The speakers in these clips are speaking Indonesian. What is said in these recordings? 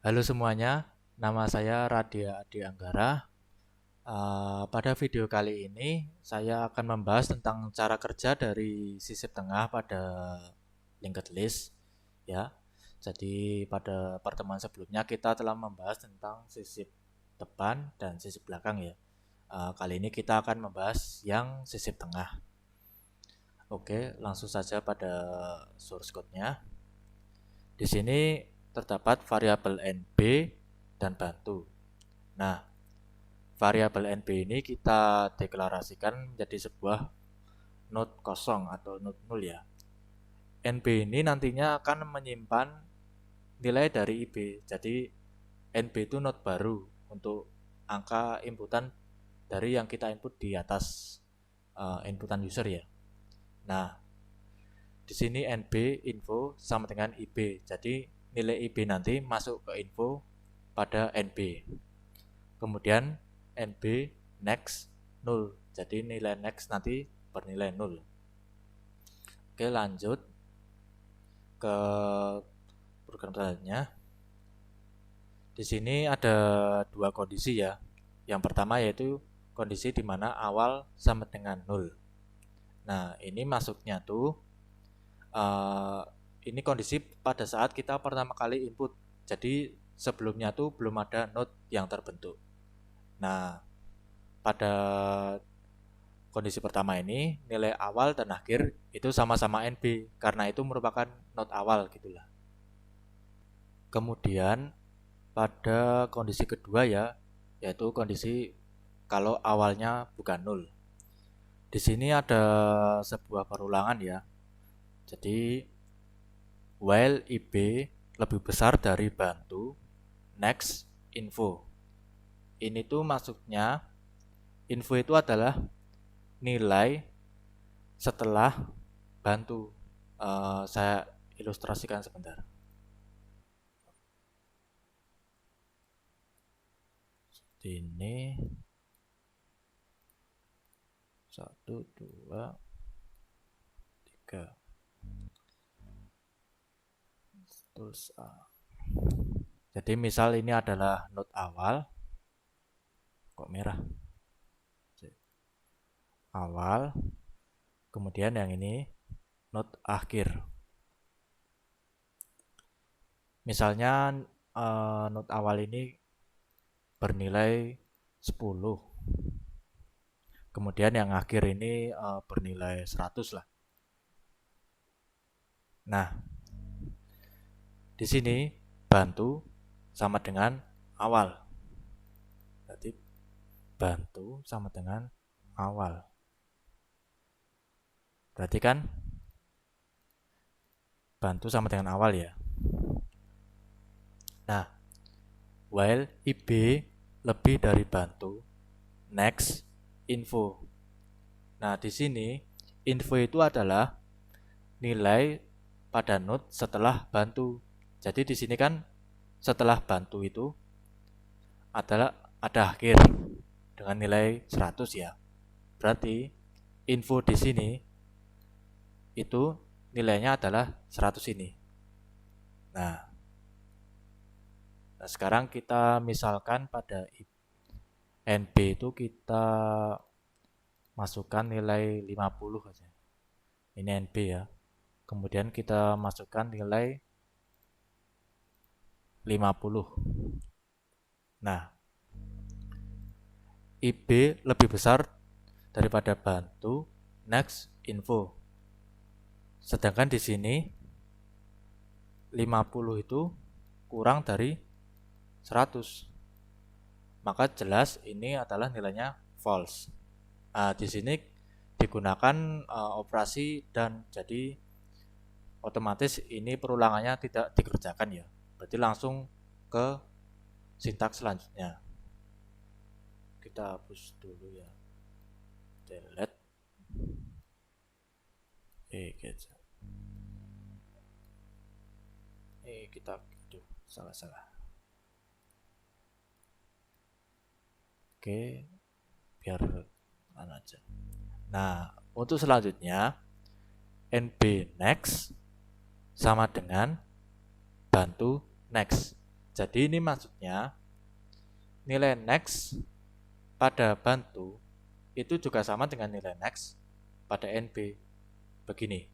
Halo semuanya, nama saya Radia Adi Anggara. Pada video kali ini saya akan membahas tentang cara kerja dari sisip tengah pada linked list, ya. Jadi pada pertemuan sebelumnya kita telah membahas tentang sisip depan dan sisip belakang, ya. Kali ini kita akan membahas yang sisip tengah. Oke, langsung saja pada source code-nya. Di sini terdapat variabel NB dan bantu. Nah, variabel NB ini kita deklarasikan menjadi sebuah node kosong atau node nul, ya. NB ini nantinya akan menyimpan nilai dari IB. Jadi NB itu node baru untuk angka inputan dari yang kita input di atas inputan user, ya. Nah, di sini NB info sama dengan IB. Jadi nilai IB nanti masuk ke info pada NB. Kemudian NB next 0. Jadi nilai next nanti bernilai 0. Oke, lanjut ke program selanjutnya. Di sini ada dua kondisi, ya. Yang pertama yaitu kondisi di mana awal sama dengan 0. Nah, ini masuknya tuh ini kondisi pada saat kita pertama kali input. Jadi sebelumnya tuh belum ada node yang terbentuk. Nah, pada kondisi pertama ini nilai awal dan akhir itu sama-sama NB karena itu merupakan node awal gitulah. Kemudian pada kondisi kedua, ya, yaitu kondisi kalau awalnya bukan 0. Di sini ada sebuah perulangan, ya. Jadi while IB lebih besar dari bantu next info. Ini tuh maksudnya info itu adalah nilai setelah bantu. Saya ilustrasikan sebentar. Seperti ini. 1, 2, 3. Terus jadi misal ini adalah node awal. Kok merah? Awal. Kemudian yang ini node akhir. Misalnya node awal ini bernilai 10. Kemudian yang akhir ini bernilai 100 lah. Nah, di sini bantu sama dengan awal. Jadi bantu sama dengan awal. Berarti kan bantu sama dengan awal, ya. Nah, while IB lebih dari bantu next info. Nah, di sini info itu adalah nilai pada node setelah bantu. Jadi di sini kan setelah bantu itu adalah ada akhir dengan nilai 100, ya. Berarti info di sini itu nilainya adalah 100 ini. Nah, sekarang kita misalkan pada NB itu kita masukkan nilai 50 aja. Ini NB, ya. Kemudian kita masukkan nilai 50. Nah, IB lebih besar daripada bantu next info. Sedangkan di sini 50 itu kurang dari 100. Maka jelas ini adalah nilainya false. Nah, di sini digunakan operasi dan jadi otomatis ini perulangannya tidak dikerjakan, ya. Berarti langsung ke sintaks selanjutnya. Kita hapus dulu, ya. Delete. Gitu. Kita salah. Oke, biar aja. Nah, untuk selanjutnya NB next sama dengan bantu next. Jadi ini maksudnya nilai next pada bantu itu juga sama dengan nilai next pada NB. Begini,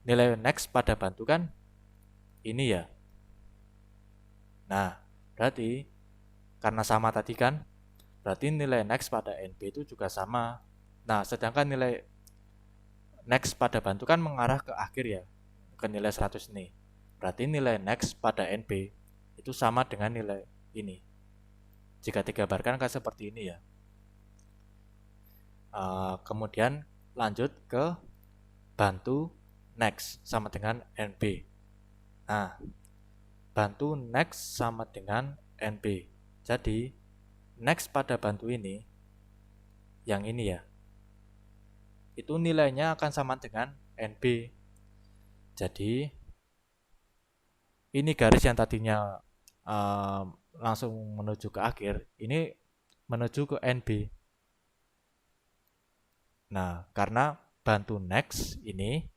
nilai next pada bantu kan ini ya. Nah, berarti karena sama tadi kan, berarti nilai next pada NB itu juga sama. Nah, sedangkan nilai next pada bantu kan mengarah ke akhir ya, ke nilai 100 nih. Berarti nilai next pada NB itu sama dengan nilai ini. Jika digambarkan kan seperti ini ya. Kemudian lanjut ke bantu next sama dengan NB. Nah, bantu next sama dengan NB. Jadi, next pada bantu ini, yang ini ya, itu nilainya akan sama dengan NB. Jadi, ini garis yang tadinya langsung menuju ke akhir, ini menuju ke NB. Nah, karena bantu next ini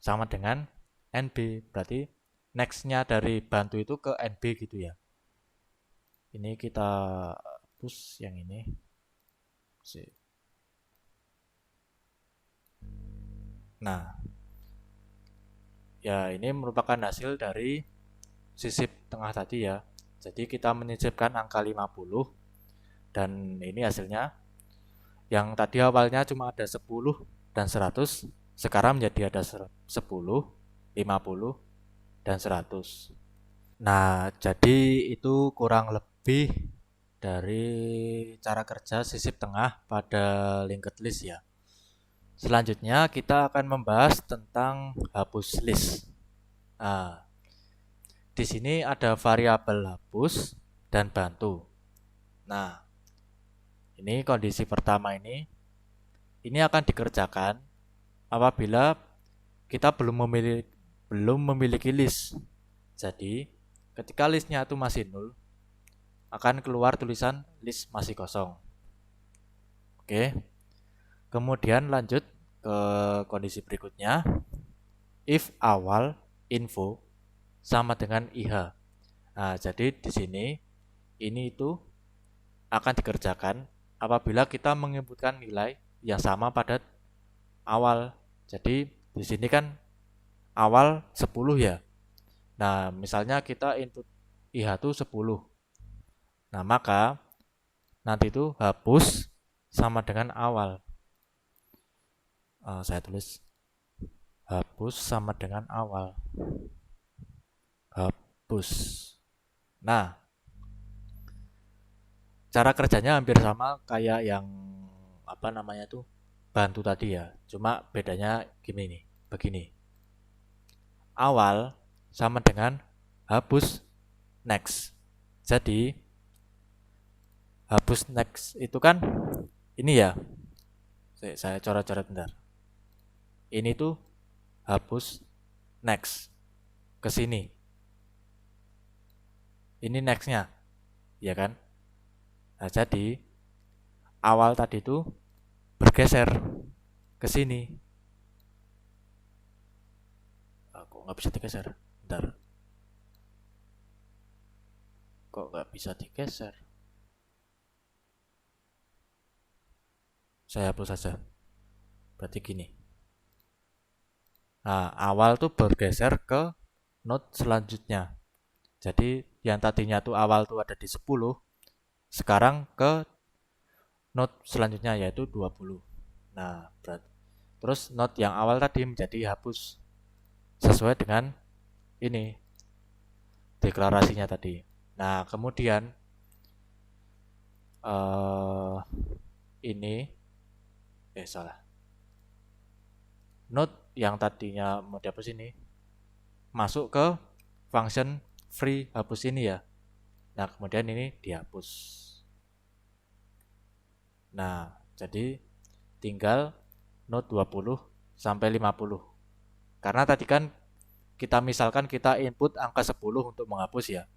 sama dengan NB, berarti next-nya dari bantu itu ke NB gitu ya. Ini kita hapus yang ini. Nah, ya ini merupakan hasil dari sisip tengah tadi ya. Jadi kita menyisipkan angka 50 dan ini hasilnya. Yang tadi awalnya cuma ada 10 dan 100, sekarang menjadi ada 10, 50, dan 100. Nah, jadi itu kurang lebih dari cara kerja sisip tengah pada linked list ya. Selanjutnya kita akan membahas tentang hapus list. Nah, di sini ada variabel hapus dan bantu. Nah, ini kondisi pertama ini akan dikerjakan apabila kita belum memiliki list. Jadi, ketika listnya itu masih 0, akan keluar tulisan list masih kosong. Oke. Kemudian lanjut ke kondisi berikutnya. If awal info sama dengan IH. Nah, jadi di sini ini itu akan dikerjakan apabila kita menginputkan nilai yang sama pada awal. Jadi di sini kan awal 10 ya. Nah, misalnya kita input IH itu 10. Nah, maka nanti itu hapus sama dengan awal. Saya tulis hapus sama dengan awal. Hapus. Nah, cara kerjanya hampir sama kayak yang apa namanya tuh bantu tadi ya. Cuma bedanya gini nih, begini. Awal sama dengan hapus next. Jadi hapus next itu kan ini ya. Saya coret-coret bentar. Ini tuh hapus next ke sini. Ini nextnya, ya kan? Nah, jadi awal tadi itu bergeser ke sini. Kok nggak bisa digeser? Bentar. Kok nggak bisa digeser? Saya hapus saja. Berarti gini. Nah, awal tuh bergeser ke node selanjutnya. Jadi yang tadinya tuh awal tuh ada di 10, sekarang ke node selanjutnya yaitu 20. Nah, terus node yang awal tadi menjadi hapus sesuai dengan ini deklarasinya tadi. Nah, kemudian ini salah. Node yang tadinya mau dihapus ini masuk ke function free hapus ini ya. Nah, kemudian ini dihapus. Nah, jadi tinggal node 20 sampai 50. Karena tadi kan kita misalkan kita input angka 10 untuk menghapus ya.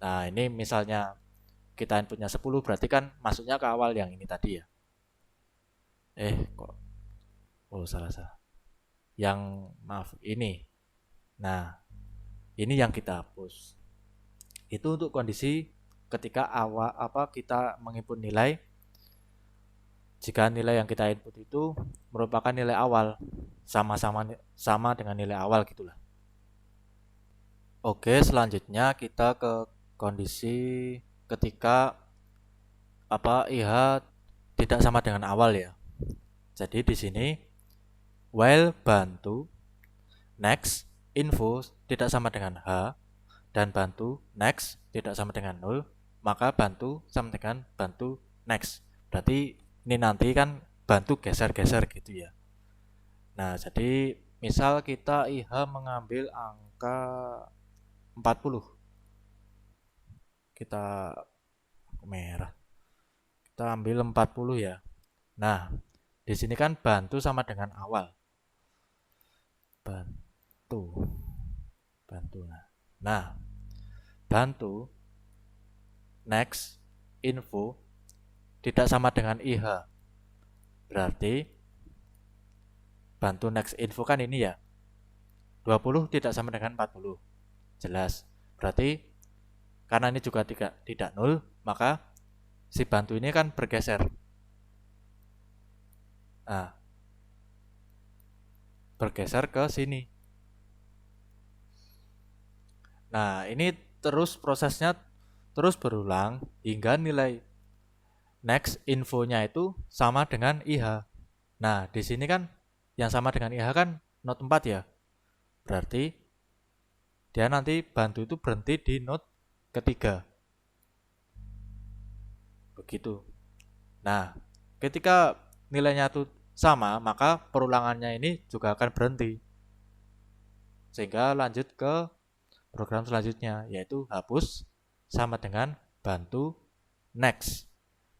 Nah, ini misalnya kita inputnya 10 berarti kan masuknya ke awal yang ini tadi ya. Kok salah. Yang maaf ini. Nah, ini yang kita hapus. Itu untuk kondisi ketika kita menginput nilai, jika nilai yang kita input itu merupakan nilai awal, sama dengan nilai awal gitulah. Oke, selanjutnya kita ke kondisi ketika IH tidak sama dengan awal ya. Jadi di sini while bantu next info tidak sama dengan H dan bantu next tidak sama dengan 0, maka bantu sama dengan bantu next. Berarti ini nanti kan bantu geser-geser gitu ya. Nah, jadi misal kita IH mengambil angka 40. Kita merah. Kita ambil 40 ya. Nah, di sini kan bantu sama dengan awal. Bantu. Nah, bantu next info tidak sama dengan IH. Berarti bantu next info kan ini ya. 20 tidak sama dengan 40. Jelas. Berarti karena ini juga tidak 0, maka si bantu ini kan bergeser. Nah, bergeser ke sini. Nah, ini terus prosesnya terus berulang hingga nilai next infonya itu sama dengan IH. Nah, di sini kan yang sama dengan IH kan node 4 ya. Berarti dia nanti bantu itu berhenti di node ketiga. Begitu. Nah, ketika nilainya itu sama, maka perulangannya ini juga akan berhenti. Sehingga lanjut ke program selanjutnya, yaitu hapus sama dengan bantu next.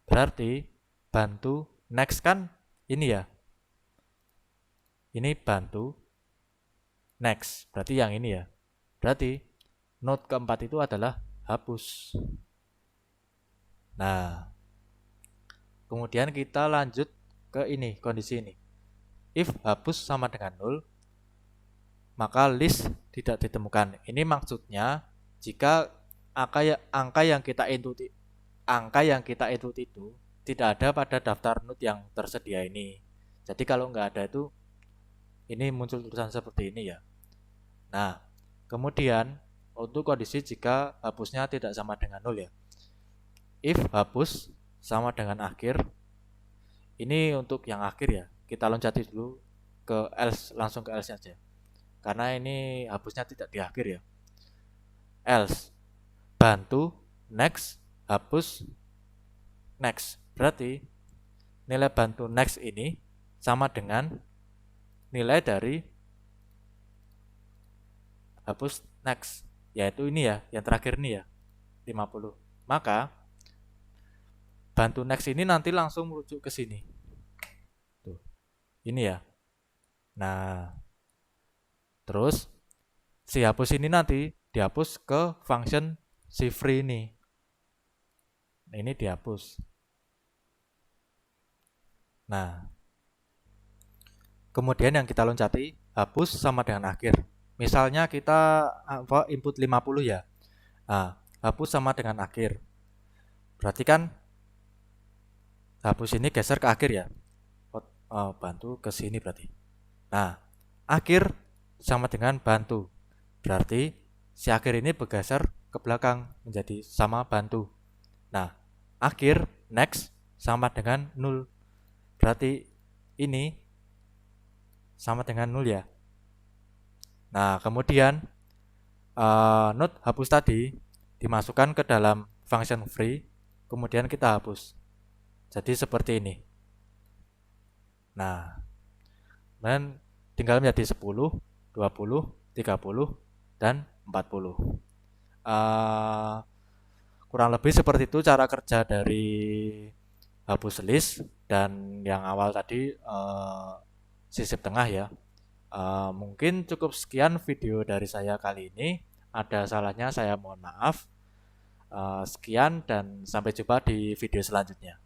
Berarti bantu next kan ini ya. Ini bantu next. Berarti yang ini ya. Berarti node keempat itu adalah hapus. Nah, kemudian kita lanjut ke ini, kondisi ini. If hapus sama dengan 0, maka list tidak ditemukan. Ini maksudnya jika angka yang kita input itu tidak ada pada daftar node yang tersedia ini. Jadi kalau nggak ada itu, ini muncul tulisan seperti ini ya. Nah, kemudian untuk kondisi jika hapusnya tidak sama dengan 0 ya. If hapus sama dengan akhir, ini untuk yang akhir ya. Kita loncati dulu ke else, langsung ke else aja. Karena ini hapusnya tidak di akhir ya. Else, bantu, next, hapus, next. Berarti nilai bantu next ini sama dengan nilai dari hapus next, yaitu ini ya, yang terakhir ini ya, 50. Maka bantu next ini nanti langsung merujuk ke sini. Tuh. Ini ya. Nah, terus si hapus ini nanti dihapus ke function si free ini. Nah, ini dihapus. Nah, kemudian yang kita loncati hapus sama dengan akhir. Misalnya kita input 50 ya. Nah, hapus sama dengan akhir. Berarti kan hapus ini geser ke akhir ya. Bantu ke sini berarti. Nah, akhir sama dengan bantu. Berarti si akhir ini bergeser ke belakang menjadi sama bantu. Nah, akhir next sama dengan 0. Berarti ini sama dengan 0 ya. Nah, kemudian node hapus tadi dimasukkan ke dalam function free, kemudian kita hapus. Jadi seperti ini. Nah, dan tinggal menjadi 10, 20, 30, dan 40. Kurang lebih seperti itu cara kerja dari hapus list, dan yang awal tadi sisip tengah ya. Mungkin cukup sekian video dari saya kali ini. Ada salahnya saya mohon maaf. Sekian dan sampai jumpa di video selanjutnya.